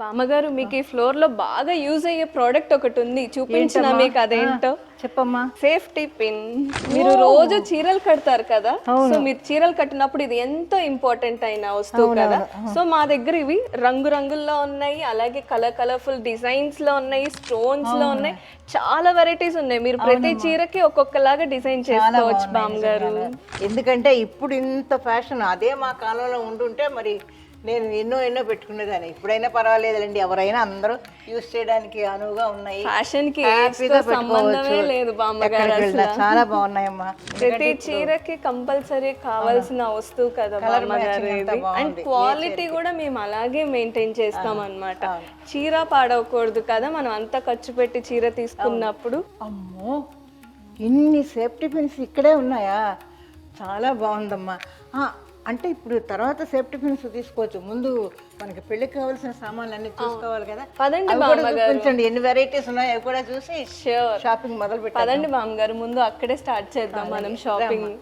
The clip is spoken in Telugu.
బామ్మగారు మీకు ఈ ఫ్లోర్ లో బాగా యూజ్ అయ్యే ప్రోడక్ట్ ఒకటి ఉంది, చూపించిన మీకు అదేంటో చెప్పమ్మా. Safety pin. మీరు రోజు చీరలు కడతారు కదా, సో మీరు చీరలు కట్టినప్పుడు ఇది ఎంతో ఇంపార్టెంట్ అయిన వస్తువు కదా. సో మా దగ్గర ఇవి రంగు రంగుల్లో ఉన్నాయి, అలాగే కలర్ఫుల్ డిజైన్స్ లో ఉన్నాయి, స్టోన్స్ లో ఉన్నాయి, చాలా వెరైటీస్ ఉన్నాయి. మీరు ప్రతి చీరకి ఒక్కొక్కలాగా డిజైన్ చేసుకోవచ్చు బామ్మగారు. ఎందుకంటే ఇప్పుడు ఇంత ఫ్యాషన్, అదే మా కాలంలో ఉండుంటే మరి నేను ఎన్నో పెట్టుకునేదాన్ని. ఇప్పుడైనా పర్వాలేదులేండి, ఎవరైనా అందరూ యూజ్ చేయడానికి అనువుగా ఉన్నాయి. ఫ్యాషన్ కి ఏజ్ తో సంబంధమే లేదు బామ్మగారు. అసలు చాలా బాగున్నాయమ్మా. ప్రతి చీరకి కంపల్సరీ కావాల్సిన వస్తువు కదా బామ్మగారు ఇది. అండ్ క్వాలిటీ కూడా మేము అలాగే మెయింటైన్ చేస్తాం అన్నమాట. చీర పాడవకూడదు కదా, మనం అంత ఖర్చు పెట్టి చీర తీసుకున్నప్పుడు. అమ్మో, ఇన్ని సేఫ్టీ పిన్స్ ఇక్కడే ఉన్నాయా? చాలా బాగుందమ్మా. అంటే ఇప్పుడు తర్వాత సేఫ్టీ పిన్స్ తీసుకోవచ్చు, ముందు మనకి పెళ్లికి కావాల్సిన సామాన్లు అన్ని చూసుకోవాలి కదా. పదండి బామ్మగారు, ఎన్ని వెరైటీస్ ఉన్నాయో అవి కూడా చూసి షాపింగ్ మొదలు పెట్టాలి. పదండి బామ్మగారు, ముందు అక్కడే స్టార్ట్ చేద్దాం మనం షాపింగ్.